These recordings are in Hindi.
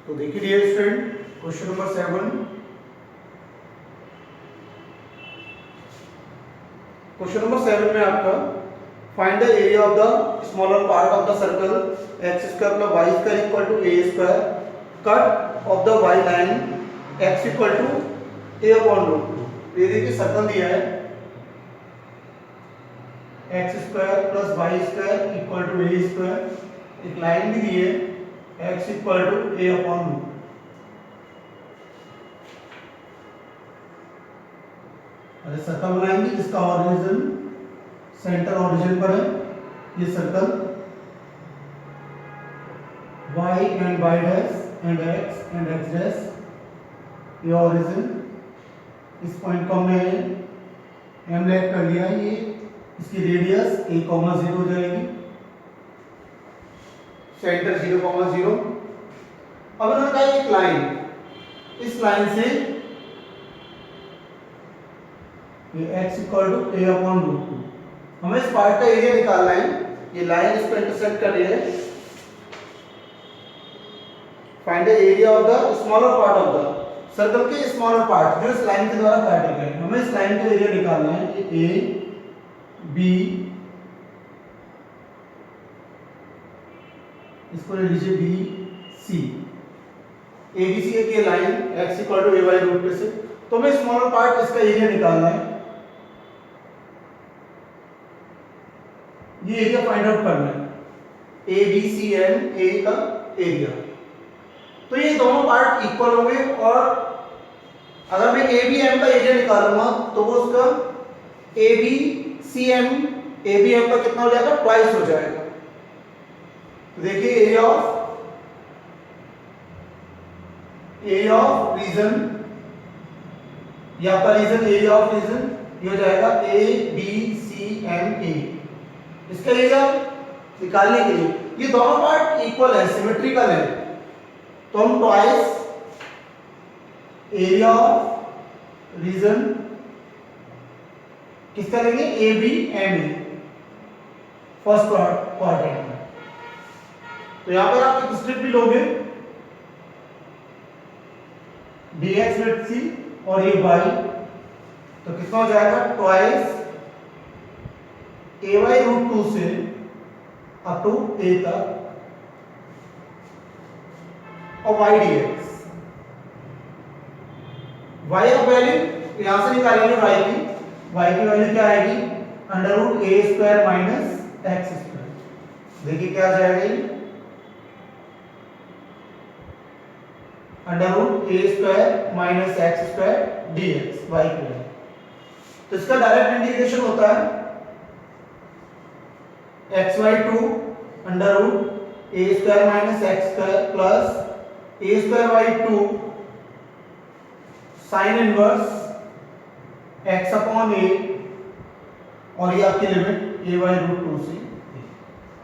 तो देखिए dear student, question number 7। Question number 7 में आपका find the area of the smaller part of the circle x square plus y square equal to a square cut off the y line x equal to a upon root 2। ये देखिए सर्कल दिया है x square plus y square equal to a square, एक लाइन भी दी है x equal to a upon root. अरे सर्कल बनाएंगे जिसका ओरिजिन सेंटर ओरिजिन पर है। ये circle y and y dash and x and x dash, ये ओरिजिन इस पॉइंट को हमने m लेट कर लिया है। ये इसकी रेडियस a, 0 हो जाएगी, सेंटर 0, 0। अब इन्होंने कहा एक लाइन, इस लाइन से ये x equal to a upon root 2, हमें इस पार्ट का एरिया निकालना है। ये लाइन इसको इंटरसेक्ट कर रही है। Find the area of the smaller part of the circle के स्मॉलर पार्ट जो इस लाइन के द्वारा काटे गए। हमें इस लाइन का एरिया निकालना है। ये a b, इसको ले लीजिए B C, A B C एक ये line x equal to a by root 2 से। तो हमें स्मॉलर पार्ट इसका एरिया निकालना है। ये एरिया फाइंड आउट करना है, ए बी सी एंड ए का एरिया। तो ये दोनों पार्ट इक्वल होंगे और अगर मैं ए बी एम का एरिया निकालूंगा तो वो उसका ए बी सी एम का कितना हो जाएगा, ट्वाइस हो जाएगा। तो देखिए एरिया ऑफ रीजन, या आपका रीजन एरिया ऑफ रीजन ये हो जाएगा A B C M A. इसका एरिया निकालने के लिए ये दोनों पार्ट इक्वल है, सिमेट्रिकल है, तो हम ट्वाइस एरिया ऑफ रीजन किसका लेंगे, A B M A first quadrant में। तो यहां पर आप एक स्ट्रिप भी लोगे dx विथ c और ये y, तो कितना हो जाएगा, ट्वाइस a बाई रूट 2 से अप टू a तक और y dx। y का वैल्यू यहां से निकालेंगे, y की वैल्यू क्या आएगी, under root a square minus x square. देखिए क्या आ जाएगा, ये under root a square minus x square dx y की वैल्यू। तो इसका डायरेक्ट इंटीग्रेशन होता है x by 2 under root a square minus x square plus a square by 2 sine inverse x upon a, और ये आपकी लिमिट a बाई रूट 2 से।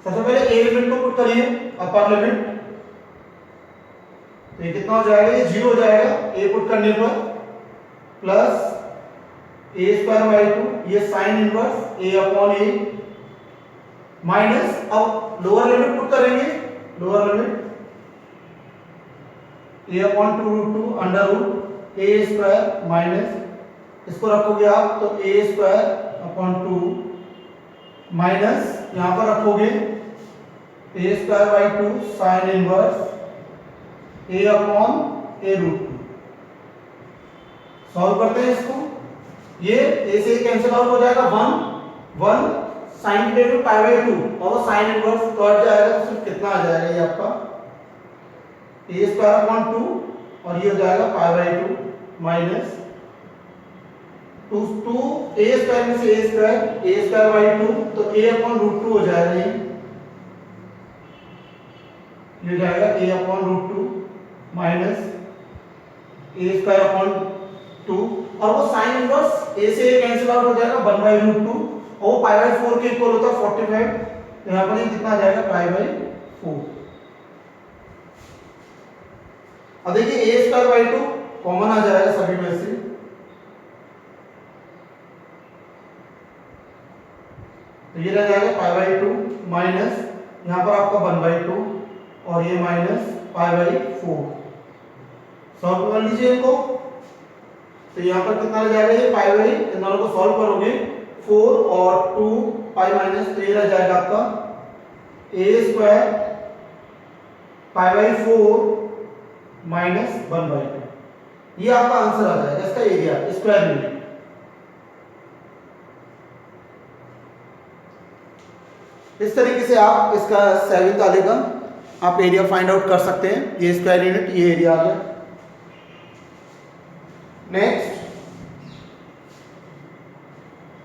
सबसे पहले a लिमिट को पुट करिए, अपर लिमिट, तो ये कितना हो जाएगा, ये 0 हो जाएगा a पुट करने पर, प्लस a स्क्वायर बाई 2 ये sine inverse a upon a minus, अब लोअर लिमिट पुट करेंगे, lower limit a upon 2 root 2 under root a square minus, इसको रखोगे आप तो a स्क्वायर अपॉन 2 माइनस, यहां पर रखोगे a square by 2 sine inverse a upon a root 2। Solve करते हैं इसको, ये a से कैंसिल आउट हो जाएगा, 1 साइन की वैल्यू पाई बाई 2 और साइन इनवर्स कट जाएगा, तो सिर्फ कितना आ जाएगा, ये आपका a स्क्वायर अपॉन 2 और ये हो जाएगा pi by 2 minus 2 a square में से a स्क्वायर बाई 2, तो a अपॉन रूट 2 हो जाएगा, ये जाएगा a upon root 2 minus a square upon 2, और वो साइन इनवर्स a से a कैंसिल आउट हो जाएगा, 1 बाई रूट 2, और वो पाई बाई 4 के इक्वल होता है 45, तो यहाँ पर ये कितना आ जाएगा, पाई बाई 4। अब देखिए a स्क्वायर बाई 2 कॉमन आ जाएगा सभी में से, तो ये रह जाएगा पाई बाई 2 माइनस यहाँ पर आपका 1 बाई 2 और ये माइनस पाई बाई 4। सॉल्व कर लीजिए इनको। तो यहाँ पर कितना रह जाएगा, ये पाई बाई, इन दोनों को सॉल्व करोगे 4 और 2 पाई माइनस, तो ये रह जाएगा आपका A square pi by 4 minus 1 by 2। ये आपका आंसर आ जाएगा इसका एरिया स्क्वायर यूनिट। इस तरीके से आप इसका 7th वाले का आप एरिया फाइंड आउट कर सकते हैं। ये स्क्वायर यूनिट, ये एरिया आ गया। नेक्स्ट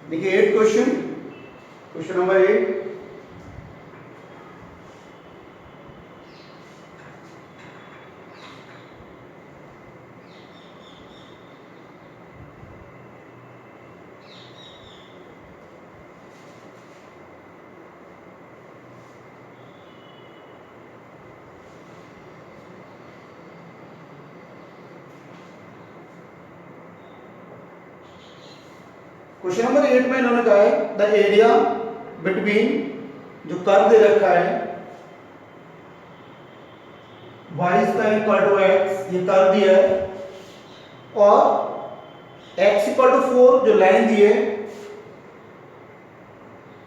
देखिए 8 question, question number 8। Question number 8 में इन्होंने कहा है द एरिया बिटवीन, जो कर्व दे रखा है y square equal to x, ये कर्व दिया है, और x इक्वल टू 4 जो लाइन दी है,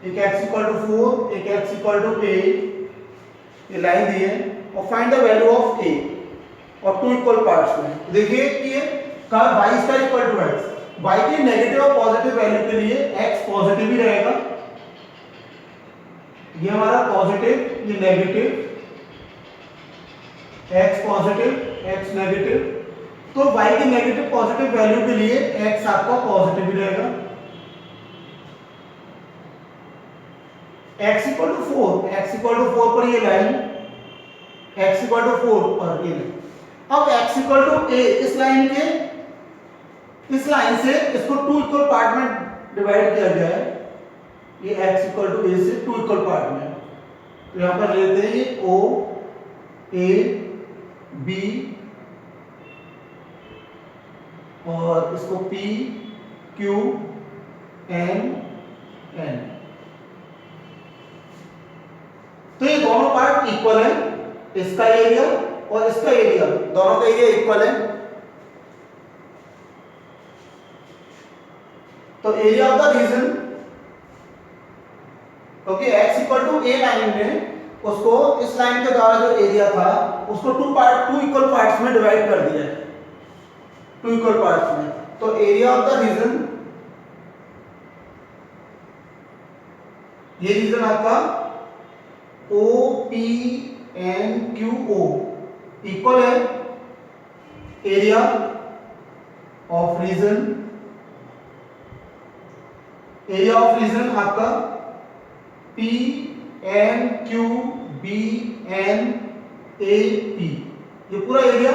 एक x इक्वल टू 4 एक x इक्वल टू a, ये लाइन दी है, और find the value of a और 2 इक्वल पार्ट्स में। देखिए कि ये curve y square equal to x, y की नेगेटिव और पॉजिटिव वैल्यू के लिए x पॉजिटिव ही रहेगा, ये हमारा पॉजिटिव, ये negative, x positive x negative, तो y की नेगेटिव पॉजिटिव वैल्यू के लिए x आपका पॉजिटिव ही रहेगा। x equal to 4, x equal to 4 पर ये लाइन, x इक्वल टू 4 पर ये लाइन। अब x इक्वल टू a, इस लाइन के, इस लाइन से इसको 2 इक्वल पार्ट में डिवाइड किया गया है, ये x इक्वल टू a से 2 इक्वल पार्ट में। तो यहां पर लेते हैं ये o a b, और इसको p q n n। तो ये दोनों पार्ट इक्वल है, इसका एरिया और इसका एरिया, दोनों का एरिया इक्वल है। तो एरिया ऑफ द रीजन, क्योंकि x equal to a line में उसको इस लाइन के द्वारा जो एरिया था उसको 2 इक्वल पार्ट्स में डिवाइड कर दिया है, 2 इक्वल पार्ट्स में। तो एरिया ऑफ द रीजन, ये रीजन आपका OPNQO इक्वल है area of region, area of region आपका PNQBNAP, ये पूरा एरिया।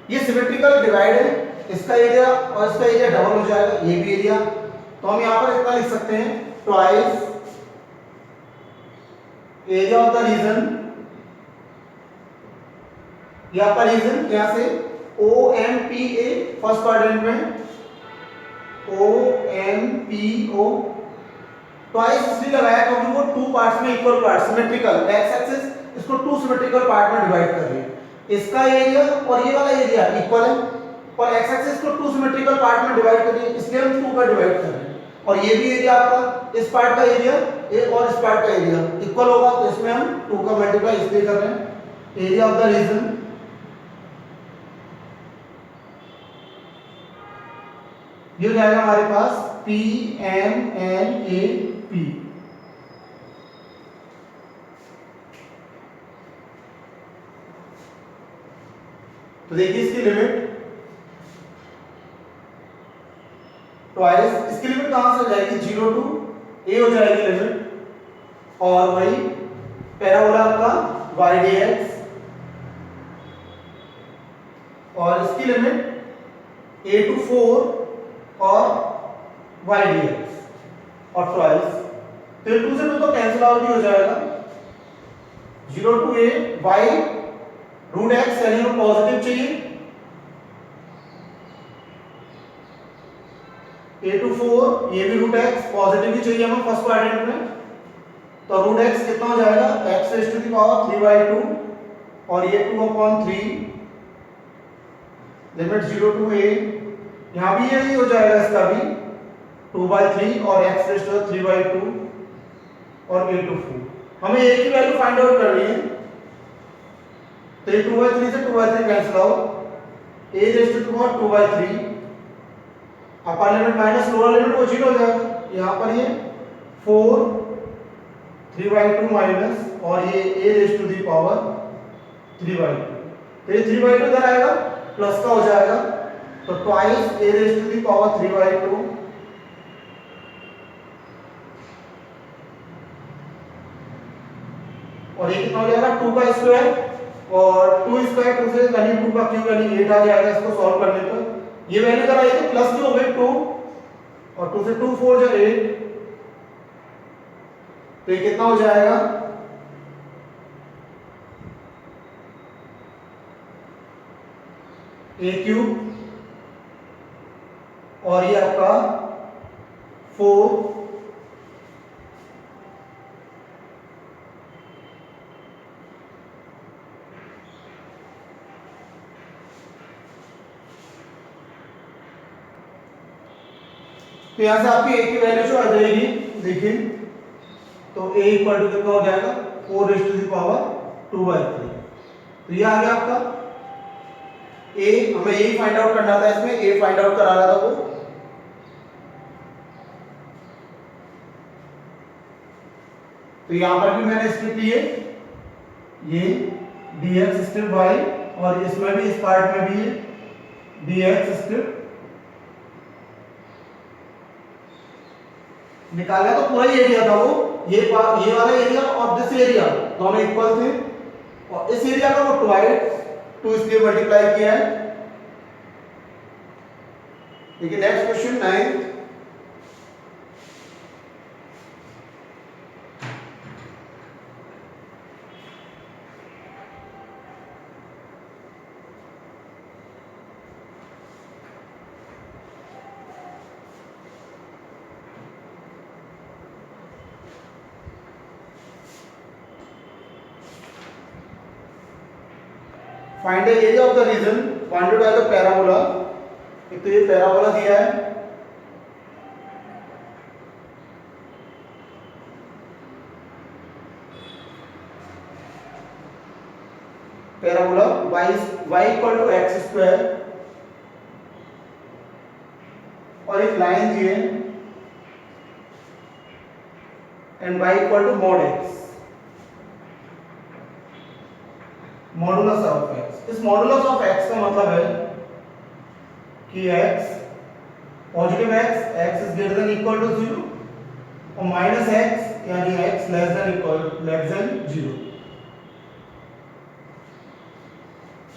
ये सिमेट्रिकल डिवाइड है, इसका एरिया और इसका एरिया डबल हो जाएगा, ये भी एरिया। तो हम यहां पर इतना लिख सकते हैं, twice area of the region, ये आपका रीजन यहां से OMPA फर्स्ट क्वाड्रेंट में, OMPO ट्वाइस इसलिए लगाया क्योंकि वो 2 पार्ट्स में equal part, symmetrical, x axis इसको 2 सिमेट्रिकल पार्ट में डिवाइड कर रही है। इसका एरिया और ये वाला एरिया इक्वल है, और एक्स एक्सिस को 2 सिमेट्रिकल पार्ट में डिवाइड कर रही है, इसलिए हम 2 पर डिवाइड कर रहे हैं। और ये भी एरिया आपका, इस पार्ट का एरिया और इस पार्ट का एरिया इक्वल होगा, तो इसमें हम 2 का मल्टीप्लाई इसलिए कर रहे हैं। एरिया ऑफ द रीजन ये हो जाएगा हमारे पास PMNAP। तो देखिए इसकी लिमिट ट्वाइस, इसकी लिमिट कहां से हो जाएगी, 0 टू a हो जाएगी लिमिट, और वही पैराबोला आपका y dx, और इसकी लिमिट a टू 4 और y dx और ट्वाइस। तो 2 से 2 तो कैंसिल आउट भी हो जाएगा, 0 to a y root x, यानी हमें पॉजिटिव चाहिए, a to 4, ये भी रूट x पॉजिटिव ही चाहिए हमें फर्स्ट क्वाड्रेंट में, तो रूट x कितना हो जाएगा x raise to the power 3/2 और ये 2/3 लिमिट 0 टू a, यहाँ भी यही हो जाएगा इसका भी 2/3 और x रेज़ टू 3/2 और a to 4। हमें a की वैल्यू फाइंड आउट करनी है, तो ये 2/3 से 2/3 cancel out, a raise to the power 2/3 upper limit minus lower limit वो 0 हो जाएगा, यहाँ पर ये 4 3/2 माइनस और ये a raise to the power 3/2, तो ये 3/2 इधर आएगा प्लस का हो जाएगा, तो twice a raise to the power 3/2 और ये कितना हो जाएगा 2 का स्क्वायर और 2 स्क्वायर 2 से यानी 2 का क्यूब यानी 8 आ जाएगा इसको सॉल्व करने पर। ये वैल्यू इधर आई तो प्लस की हो गई 2 और 2 से 2 4 जा 8, तो ये कितना हो जाएगा a क्यूब और ये आपका 4 तो यहां से आपकी a की वैल्यू जो आ जाएगी देखिए, तो a इक्वल टू कितना हो जाएगा 4 रेज़ टू द पावर 2/3, तो ये आ गया आपका a, हमें a फाइंड आउट करना था, इसमें a फाइंड आउट करा रहा था वो, तो यहां पर भी मैंने स्टेप लिए ये dx स्टेप y और इसमें भी इस पार्ट में भी dx स्टेप निकाला, तो पूरा ही एरिया था वो, ये वाला एरिया और दिस एरिया दोनों इक्वल थे और इस एरिया का वो ट्वाइस 2 इसलिए मल्टीप्लाई किया है। देखिए next question 9, find the area of the region bounded by the parabola. एक तो ये पैराबोला दिया है, parabola y equal to x square और एक लाइन दी है and y equal to mod x modulus of x। इस मॉडुलस ऑफ x का मतलब है कि x positive x is greater than equal to 0 और माइनस x यानी x less than 0।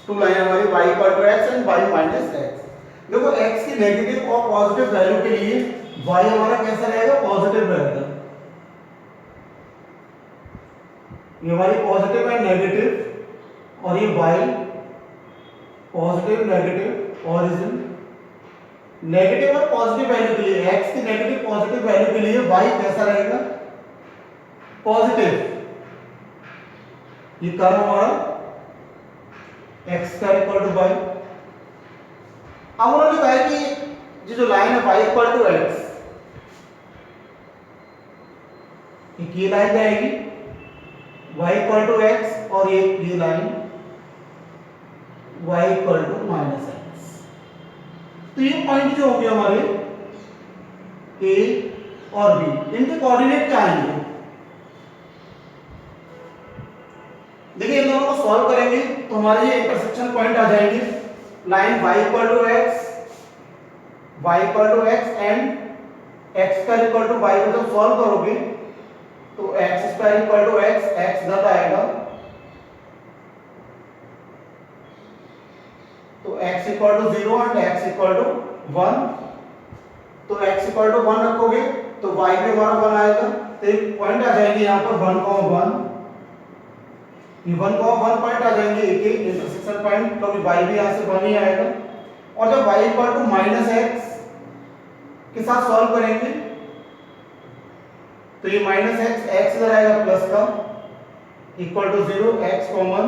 Two line हमारी y equal to x and y minus x। देखो x की नेगेटिव और पॉजिटिव वैल्यू के लिए y हमारा कैसा रहेगा पॉजिटिव रहेगा, ये हमारी पॉजिटिव एंड नेगेटिव और ये y positive negative origin, negative और पॉजिटिव वैल्यू के लिए x की नेगेटिव पॉजिटिव वैल्यू के लिए y कैसा रहेगा पॉजिटिव। ये कर्व हमारा x का इक्वल टू y। अब उन्होंने कहा कि ये जो लाइन है y इक्वल टू x, ये लाइन जाएगी y इक्वल टू x और ये line y equal to minus x। तो ये पॉइंट जो होंगे हमारे a और b, इनके कोऑर्डिनेट क्या आएंगे? देखिए इन दोनों को सॉल्व करेंगे तो हमारे ये इंटरसेक्शन पॉइंट आ जाएंगे, line y equal to x and x का इक्वल टू y को जब सॉल्व करोगे तो x square equal to x इधर आएगा, तो x equal to 0 and x equal to 1, तो x इक्वल टू 1 रखोगे तो y भी हमारा 1 आएगा, तो एक पॉइंट आ जाएंगे यहाँ पर 1,1, ये 1,1 पॉइंट आ जाएंगे एक एक इंटरसेक्शन पॉइंट, क्योंकि y भी यहाँ से 1 ही आएगा। और जब y equal to minus x के साथ सॉल्व करेंगे तो ये माइनस एक्स, एक्स इधर आएगा प्लस का, इक्वल टू 0, एक्स कॉमन,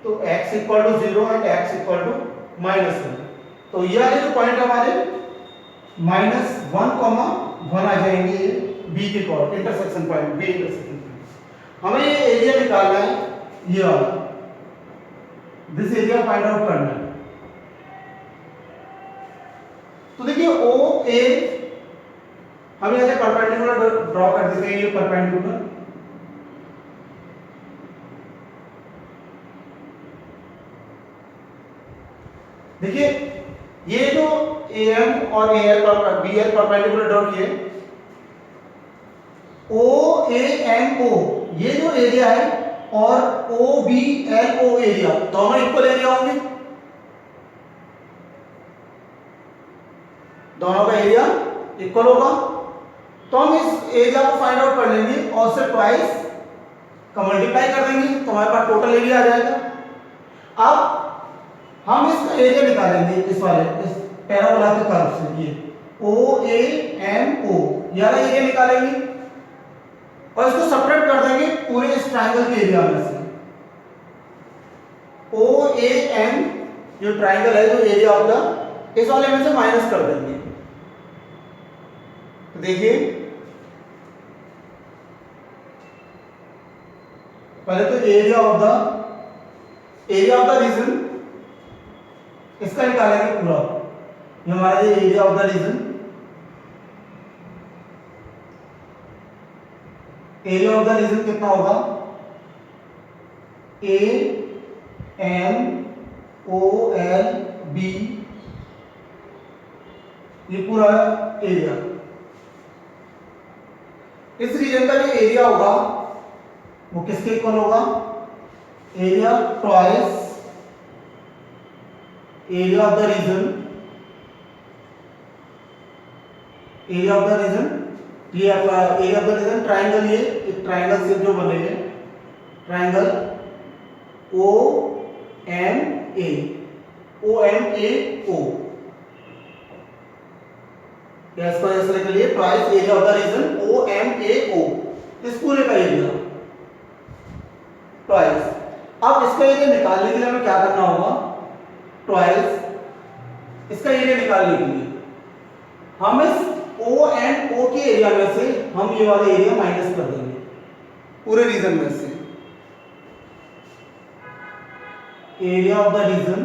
तो x equal to 0 and x equal to -1। तो ये वाले जो पॉइंट हमारे -1, 1 आ जाएंगे ये b के chord intersection point, b intersection point. हमें ये एरिया निकालना है, ये वाला, दिस एरिया फाइंड आउट करना है। तो देखिए ओ ए हम यहाँ से परपेंडिकुलर ड्रॉ कर देते हैं, ये परपेंडिकुलर, देखिए ये जो AM और AL पर BL परपेंडिकुलर ड्रॉ किए, OAMO ये जो एरिया है और OBLO एरिया दोनों इक्वल एरिया होंगे, दोनों का एरिया इक्वल होगा। तो हम इस एरिया को फाइंड आउट कर लेंगे और उससे ट्वाइस का मल्टीप्लाई कर देंगे तो हमारे पास टोटल एरिया आ जाएगा। अब हम इसका एरिया निकालेंगे, इस वाले इस पैराबोला के कर्व से, ये OAMO यार एरिया निकालेंगे और इसको सेपरेट कर देंगे पूरे इस ट्रायंगल के एरिया में से। OAM जो ट्रायंगल है, जो एरिया ऑफ द, इस वाले में से माइनस कर देंगे। तो देखिए पहले तो एरिया ऑफ द रीजन इसका निकालेंगे पूरा, ये हमारा ये area of the region, area of the region कितना होगा, AMOLB, ये पूरा एरिया। इस रीजन का जो एरिया होगा वो किसके इक्वल होगा, area twice area of the region, area of the region, ये आपका area of the region triangle, ये एक ट्रायंगल से जो बनेंगे, ट्रायंगल OMAO, इसको ऐसे लिख लिए, twice area of the region OMAO, इस पूरे का एरिया ट्वाइस। अब इसका एरिया निकालने के लिए हमें क्या करना होगा, ट्वाइस इसका एरिया निकालने के लिए हम इस O एंड O के एरिया में से हम ये वाला एरिया माइनस कर देंगे पूरे रीजन में से, एरिया ऑफ द रीजन,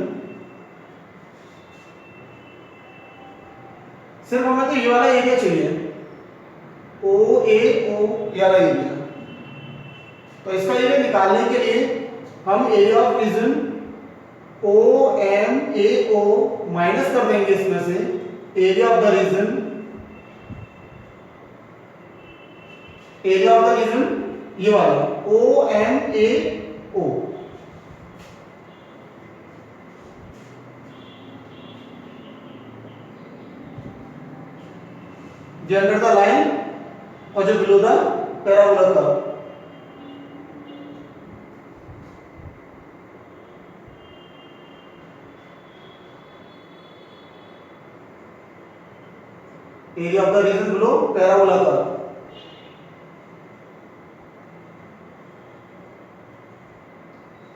सिर्फ हमें तो ये वाला एरिया चाहिए, OAO ये वाला एरिया। तो इसका एरिया निकालने के लिए हम area of region OMAO minus कर देंगे इसमें से area of the region, area of the region ये वाला OMAO, जो अंडर द लाइन और जो below the parabola curve. Area of the region below parabola curve,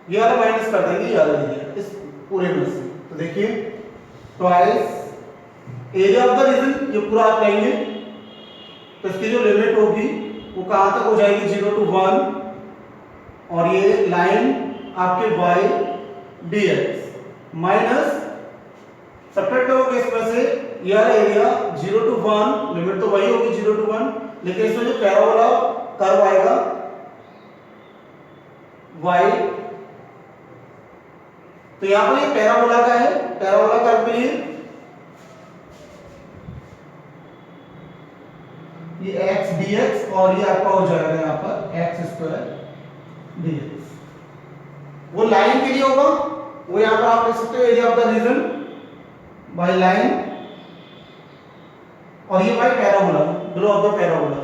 ये वाला माइनस कर देंगे, ये वाला एरिया इस पूरे में से। तो देखिए twice area of the region, ये पूरा आप लेंगे तो इसकी जो लिमिट होगी वो कहां तक हो जाएगी, 0 to 1, और ये लाइन आपके y dx माइनस सब्ट्रैक्ट करोगे इसमें से ये वाला एरिया 0 to 1, लिमिट तो वही होगी 0 to 1, लेकिन इसमें जो पैराबोला कर्व आएगा y, तो यहां पर ये पैराबोला का है, पैराबोला कर्व के लिए ये x dx और ये आपका हो जाएगा यहाँ पर x स्क्वायर dx। वो लाइन के लिए होगा, वो यहाँ पर आप देख सकते हो area of the region by line, और ये by parabola, below of the parabola.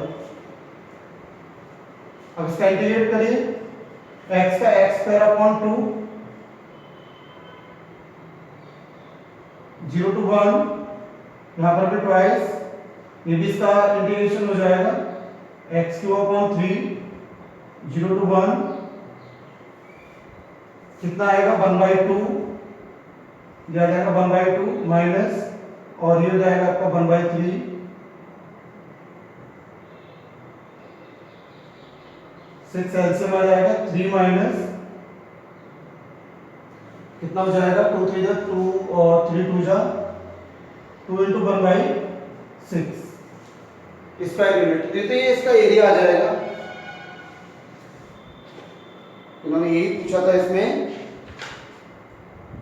अब इसका इंटीग्रेट करिए, x का x स्क्वायर अपॉन 2, 0 to 1 यहाँ पर भी ट्वाइस, ये भी इसका इंटीग्रेशन हो जाएगा x³ 0 to 1 कितना आएगा 1/2, यह आ जाएगा 1/2 माइनस, और ये हो जाएगा आपका 1/3, 6 एलसीएम आ जाएगा 3 माइनस कितना हो जाएगा 2 3 जा 2 और 3 2 जा 2 into 1/6 स्क्वायर यूनिट। तो ये इसका एरिया आ जाएगा। उन्होंने यही पूछा था इसमें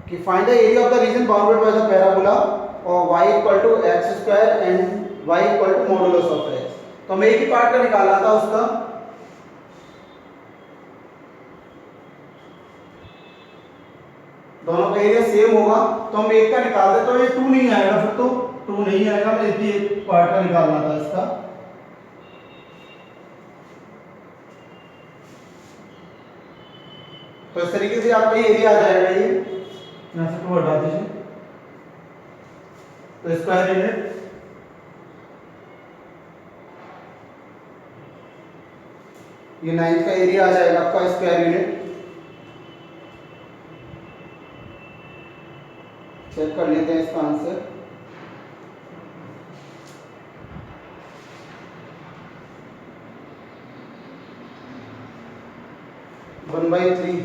कि find the area of the region bounded by the parabola और y = x² and y = modulus of x। तो हमें एक ही पार्ट का निकालना था उसका, दोनों का एरिया सेम होगा तो हम एक का निकाल दे, तो ये 2 नहीं आएगा, फिर तो 2 नहीं आएगा, मैं एक ही एक पार्ट का निकालना था इसका। तो इस तरीके से आपका ये एरिया आ जाएगा, ये यहां से 2 हटा दीजिए, तो स्क्वायर यूनिट ये 9 का एरिया आ जाएगा आपका स्क्वायर यूनिट। चेक कर लेते हैं इसका आंसर। वन बाई 3,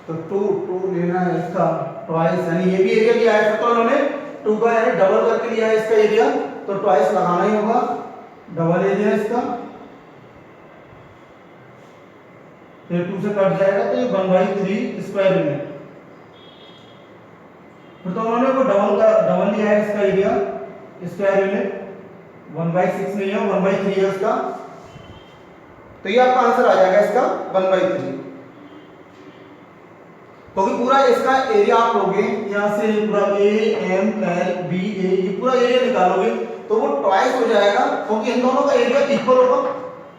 तो 2 लेना है इसका ट्वाइस, यानी ये भी एरिया लिया है, तो उन्होंने 2 का यानी डबल करके लिया है इसका एरिया, तो ट्वाइस लगाना ही होगा, डबल एरिया इसका, फिर 2 से कट जाएगा तो ये 1/3 स्क्वायर यूनिट। फिर तो उन्होंने वो डबल लिया है इसका एरिया स्क्वायर यूनिट, 1/6 नहीं है 1/3 है उसका, तो ये आपका आंसर आ जाएगा इसका 1/3। क्योंकि पूरा इसका एरिया आप लोगे यहां से पूरा A M L B A ये पूरा एरिया निकालोगे तो वो ट्वाइस हो जाएगा, क्योंकि इन दोनों का एरिया इक्वल होगा।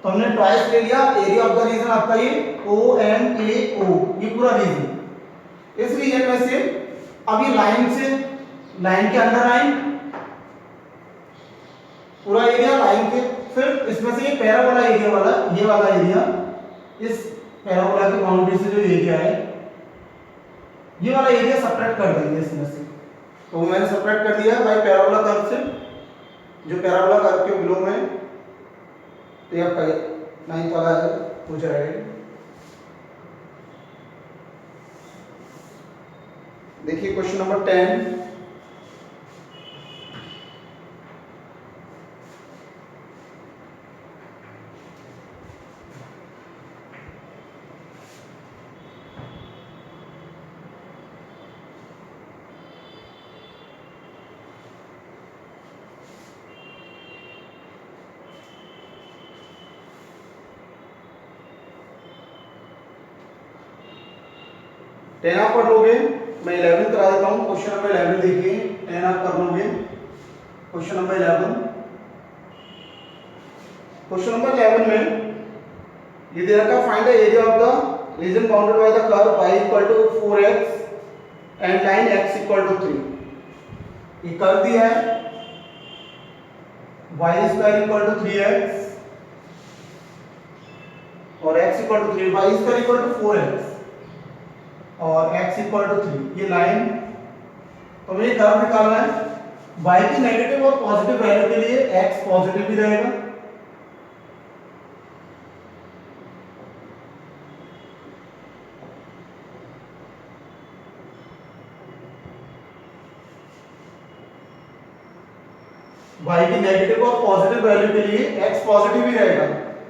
तो हमने ट्वाइस ले लिया, एरिया ऑफ द रीजन आपका ये OMAO, ये पूरा रीजन। इस रीजन में से अब ये लाइन से लाइन के अंदर लाइन पूरा एरिया लाइन के, फिर इसमें से ये पैराबोला एरिया वाला, ये वाला एरिया, इस पैराबोला की बाउंड्री से जो एरिया है ये वाला एरिया सेपरेट कर देंगे इसमें से। तो मैंने सेपरेट कर दिया बाय पैराबोला कर्व से, जो पैराबोला कर्व के बिलो में, तो ये आपका 9 वाला हो जाएगा। देखिए क्वेश्चन नंबर 10, टेन आप कर लोगे, मैं 11 करा देता हूँ। क्वेश्चन नंबर 11 देखिए, 10 आप कर लोगे। क्वेश्चन नंबर 11, क्वेश्चन नंबर 11 में ये दे रखा, find the area of the region bounded by the curve y = 4x and line x = 3। ये कर दिया है y² = 3x और x = 3, y² = 4x और x = 3, ये लाइन। तो हमें कर्व निकालना है, y की नेगेटिव और पॉजिटिव वैल्यू के लिए x पॉजिटिव भी रहेगा, y की नेगेटिव और पॉजिटिव वैल्यू के लिए x पॉजिटिव ही रहेगा,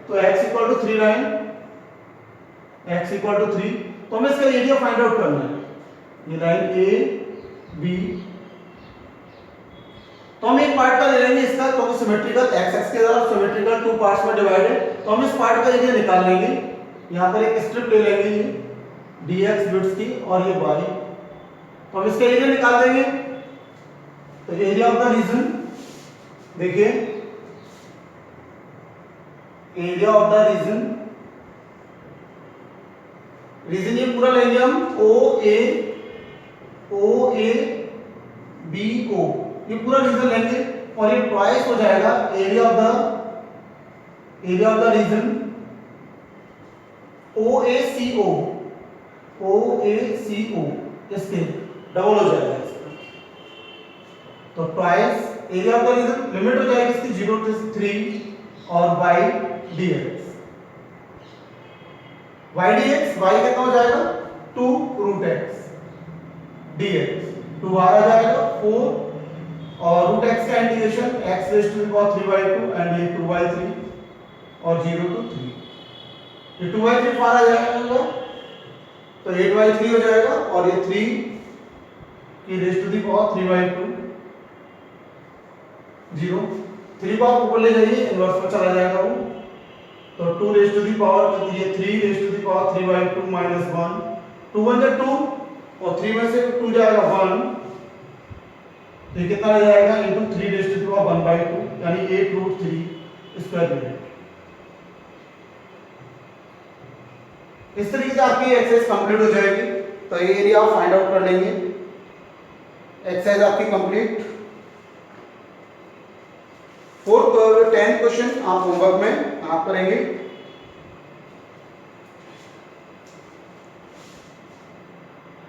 तो x = 3 लाइन, x = 3। तो हमें इसका एरिया फाइंड आउट करना है, ये लाइन A B। तो हम एक पार्ट का ले लेंगे इसका, तो सिमेट्रिकल x एक्स के द्वारा सिमेट्रिकल 2 पार्ट्स में डिवाइड है, तो हम इस पार्ट का एरिया निकाल लेंगे। यहां पर एक स्ट्रिप ले लेंगे ये dx बिट्स की और ये y, तो हम इसका एरिया निकाल देंगे। तो एरिया ऑफ द रीजन देखिए, area of the region, region ये पूरा लेंगे हम OA BO, ये पूरा रीजन लेंगे और ये ट्वाइस हो जाएगा area of the region OACO इसके डबल हो जाएगा इसका। तो twice area of the region limit हो जाएगी इसकी 0 to 3 और y dx y कितना हो जाएगा 2 रूट x dx 2 बाहर आ जाएगा 4 और रूट x का integration x raise to the power 3/2 and ये 2/3 और 0 to 3 ये 2/3 बाहर आ जाएगा तो 8/3 हो जाएगा और ये 3 की रेज़ टू द पावर 3/2 0 3 को आप ऊपर ले जाइए इनवर्स में चला जाएगा वो तो 2 रेज़ टू द पावर ये 3 रेज़ टू द पावर 3/2 -1 2 1 जा 2 और 3 में से 2 जाएगा 1 तो कितना आ जाएगा into 3 raise to the power 1/2 यानी 8√3 स्क्वायर यूनिट। इस तरीके से आपकी एक्सरसाइज कंप्लीट हो जाएगी। तो ये एरिया आप फाइंड आउट कर लेंगे। एक्सरसाइज आपकी कंप्लीट। 10 क्वेश्चन आप होमवर्क में आप करेंगे।